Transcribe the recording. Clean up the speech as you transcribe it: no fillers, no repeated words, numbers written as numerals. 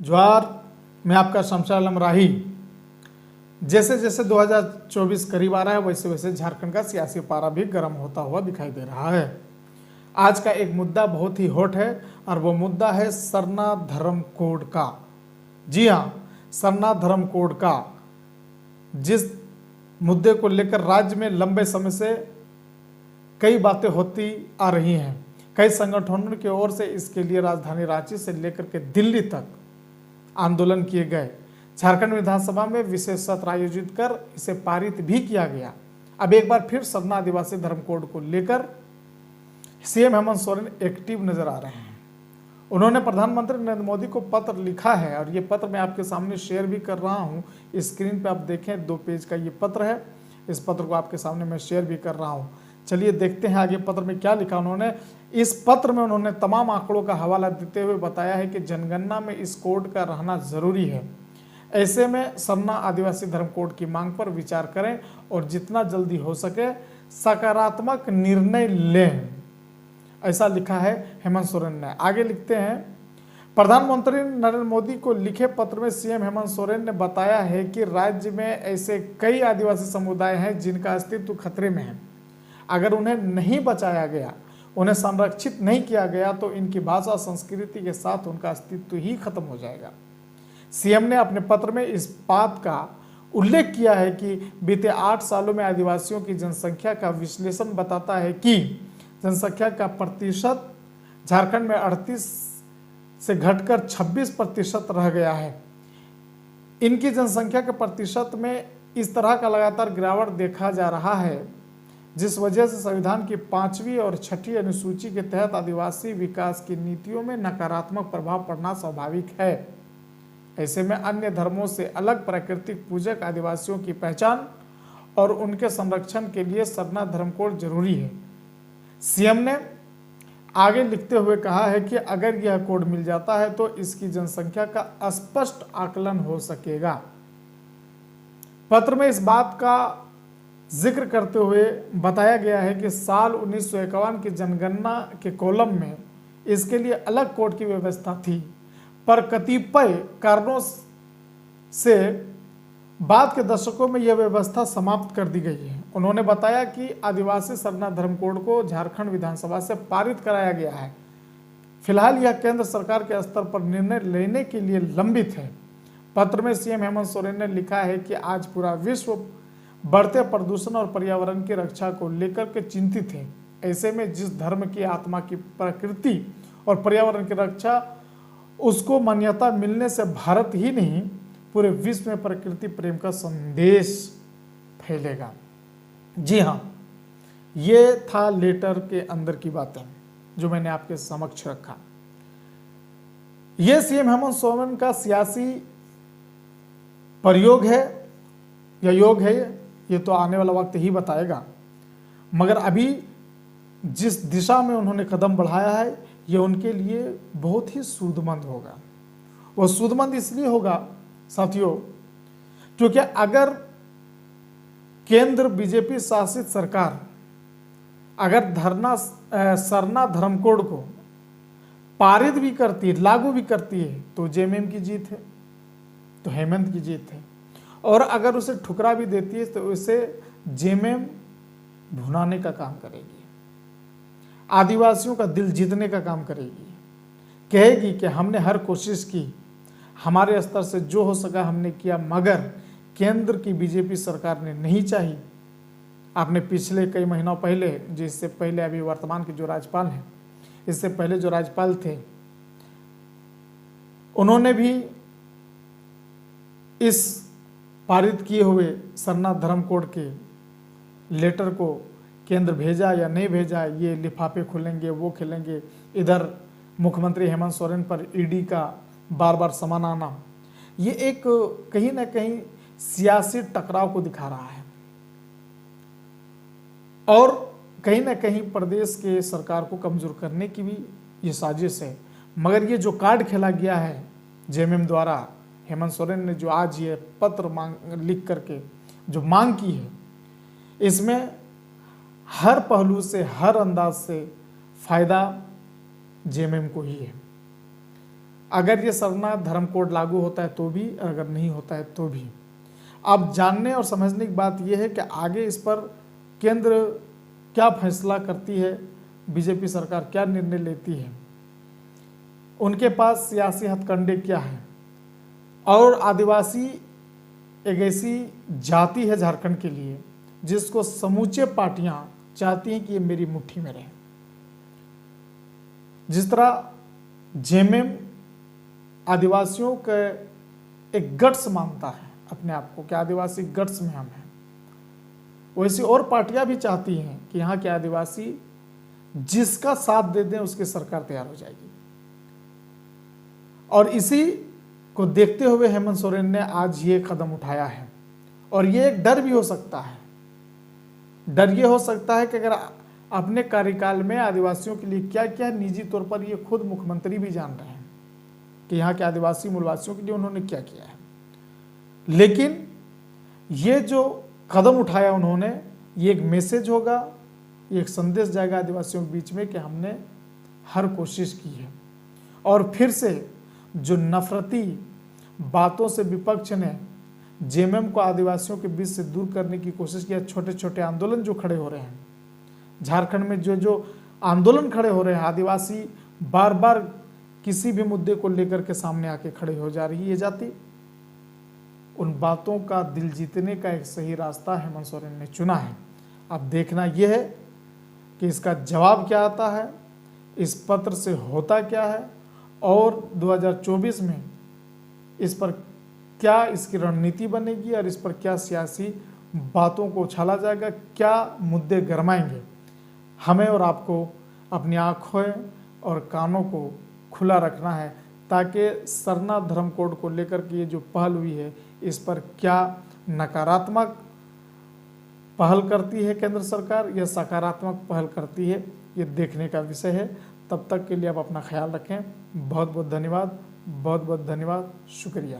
ज्वार में आपका शमशाह आलम राही। जैसे जैसे 2024 करीब आ रहा है वैसे वैसे झारखंड का सियासी पारा भी गर्म होता हुआ दिखाई दे रहा है। आज का एक मुद्दा बहुत ही हॉट है और वो मुद्दा है सरना धर्म कोड का। जी हाँ, सरना धर्म कोड का, जिस मुद्दे को लेकर राज्य में लंबे समय से कई बातें होती आ रही हैं। कई संगठनों की ओर से इसके लिए राजधानी रांची से लेकर के दिल्ली तक आंदोलन किए गए। झारखंड विधानसभा में विशेष सत्र आयोजित कर इसे पारित भी किया गया। अब एक बार फिर सरना आदिवासी धर्म कोड को लेकर सीएम हेमंत सोरेन एक्टिव नजर आ रहे हैं। उन्होंने प्रधानमंत्री नरेंद्र मोदी को पत्र लिखा है और ये पत्र मैं आपके सामने शेयर भी कर रहा हूँ। स्क्रीन पे आप देखें, 2 पेज का ये पत्र है। इस पत्र को आपके सामने मैं शेयर भी कर रहा हूँ। चलिए देखते हैं आगे पत्र में क्या लिखा उन्होंने। इस पत्र में उन्होंने तमाम आंकड़ों का हवाला देते हुए बताया है कि जनगणना में इस कोड का रहना जरूरी है। ऐसे में सरना आदिवासी धर्म कोड की मांग पर विचार करें और जितना जल्दी हो सके सकारात्मक निर्णय लें, ऐसा लिखा है हेमंत सोरेन ने। आगे लिखते हैं, प्रधानमंत्री नरेंद्र मोदी को लिखे पत्र में सीएम हेमंत सोरेन ने बताया है कि राज्य में ऐसे कई आदिवासी समुदाय हैं जिनका अस्तित्व खतरे में है। अगर उन्हें नहीं बचाया गया, उन्हें संरक्षित नहीं किया गया तो इनकी भाषा संस्कृति के साथ उनका अस्तित्व ही खत्म हो जाएगा। सीएम ने अपने पत्र में इस बात का उल्लेख किया है कि बीते 8 सालों में आदिवासियों की जनसंख्या का विश्लेषण बताता है कि जनसंख्या का प्रतिशत झारखंड में 38 से घटकर 26% रह गया है। इनकी जनसंख्या के प्रतिशत में इस तरह का लगातार गिरावट देखा जा रहा है, जिस वजह से संविधान की 5वीं और 6ठी अनुसूची के तहत आदिवासी विकास की नीतियों में नकारात्मक प्रभाव पड़ना स्वाभाविक है। ऐसे में अन्य धर्मों से अलग प्राकृतिक पूजक आदिवासियों की पहचान और उनके संरक्षण के लिए सरना धर्म कोड जरूरी है। सीएम ने आगे लिखते हुए कहा है कि अगर यह कोड मिल जाता है तो इसकी जनसंख्या का स्पष्ट आकलन हो सकेगा। पत्र में इस बात का जिक्र करते हुए बताया गया है कि साल 1951 की जनगणना के कॉलम में इसके लिए अलग कोड की व्यवस्था थी, पर कतिपय कारणों से बाद के दशकों में यह व्यवस्था समाप्त कर दी गई है। उन्होंने बताया कि आदिवासी सरना धर्म कोड को झारखंड विधानसभा से पारित कराया गया है। फिलहाल यह केंद्र सरकार के स्तर पर निर्णय लेने के लिए लंबित है। पत्र में सीएम हेमंत सोरेन ने लिखा है कि आज पूरा विश्व बढ़ते प्रदूषण और पर्यावरण की रक्षा को लेकर के चिंतित है। ऐसे में जिस धर्म की आत्मा की प्रकृति और पर्यावरण की रक्षा, उसको मान्यता मिलने से भारत ही नहीं पूरे विश्व में प्रकृति प्रेम का संदेश फैलेगा। जी हाँ, ये था लेटर के अंदर की बातें जो मैंने आपके समक्ष रखा। यह सीएम हेमंत सोरेन का सियासी प्रयोग है या योग है, ये तो आने वाला वक्त ही बताएगा। मगर अभी जिस दिशा में उन्होंने कदम बढ़ाया है ये उनके लिए बहुत ही सूदमंद होगा। वो सूदमंद इसलिए होगा साथियों क्योंकि अगर केंद्र बीजेपी शासित सरकार अगर सरना धर्म कोड को पारित भी करती है, लागू भी करती है, तो जेएमएम की जीत है, तो हेमंत की जीत है। और अगर उसे ठुकरा भी देती है तो उसे जेएमएम भुनाने का काम करेगी, आदिवासियों का दिल जीतने का काम करेगी। कहेगी कि हमने हर कोशिश की, हमारे स्तर से जो हो सका हमने किया, मगर केंद्र की बीजेपी सरकार ने नहीं चाही। आपने पिछले कई महीनों पहले, जिससे पहले अभी वर्तमान के जो राज्यपाल हैं, इससे पहले जो राज्यपाल थे, उन्होंने भी इस पारित किए हुए सरना धर्म कोड के लेटर को केंद्र भेजा या नहीं भेजा, ये लिफाफे खुलेंगे, वो खिलेंगे। इधर मुख्यमंत्री हेमंत सोरेन पर ईडी का बार बार समान आना, ये एक कहीं ना कहीं सियासी टकराव को दिखा रहा है और कहीं ना कहीं प्रदेश के सरकार को कमजोर करने की भी ये साजिश है। मगर ये जो कार्ड खेला गया है जेएमएम द्वारा, हेमंत सोरेन ने जो आज ये पत्र लिख करके जो मांग की है, इसमें हर पहलू से, हर अंदाज से फायदा जेएमएम को ही है। अगर ये सरना धर्म कोड लागू होता है तो भी, अगर नहीं होता है तो भी। अब जानने और समझने की बात यह है कि आगे इस पर केंद्र क्या फैसला करती है, बीजेपी सरकार क्या निर्णय लेती है, उनके पास सियासी हथकंडे क्या हैं। और आदिवासी एक ऐसी जाति है झारखंड के लिए जिसको समूचे पार्टियां चाहती हैं कि ये मेरी मुट्ठी में रहे। जिस तरह जेएमएम आदिवासियों का एक गट्स मानता है अपने आप को कि आदिवासी गट्स में हम हैं, वैसी और पार्टियां भी चाहती हैं कि यहाँ के आदिवासी जिसका साथ दे दें उसकी सरकार तैयार हो जाएगी। और इसी को देखते हुए हेमंत सोरेन ने आज ये कदम उठाया है। और ये एक डर भी हो सकता है, डर ये हो सकता है कि अगर अपने कार्यकाल में आदिवासियों के लिए क्या क्या निजी तौर पर ये खुद मुख्यमंत्री भी जान रहे हैं कि यहाँ के आदिवासी मूलवासियों के लिए उन्होंने क्या किया है, लेकिन ये जो कदम उठाया उन्होंने, ये एक मैसेज होगा, ये एक संदेश जाएगा आदिवासियों के बीच में कि हमने हर कोशिश की है। और फिर से जो नफरती बातों से विपक्ष ने जेएमएम को आदिवासियों के बीच से दूर करने की कोशिश किया, छोटे छोटे आंदोलन जो खड़े हो रहे हैं झारखंड में, जो आंदोलन खड़े हो रहे हैं, आदिवासी बार बार किसी भी मुद्दे को लेकर के सामने आके खड़े हो जा रही है जाति, उन बातों का दिल जीतने का एक सही रास्ता हेमंत सोरेन ने चुना है। अब देखना यह है कि इसका जवाब क्या आता है, इस पत्र से होता क्या है, और 2024 में इस पर क्या इसकी रणनीति बनेगी और इस पर क्या सियासी बातों को उछाला जाएगा, क्या मुद्दे गरमाएंगे। हमें और आपको अपनी आँखों और कानों को खुला रखना है ताकि सरना धर्म कोड को लेकर के ये जो पहल हुई है इस पर क्या नकारात्मक पहल करती है केंद्र सरकार या सकारात्मक पहल करती है, ये देखने का विषय है। तब तक के लिए आप अपना ख्याल रखें। बहुत बहुत धन्यवाद, बहुत बहुत धन्यवाद, शुक्रिया।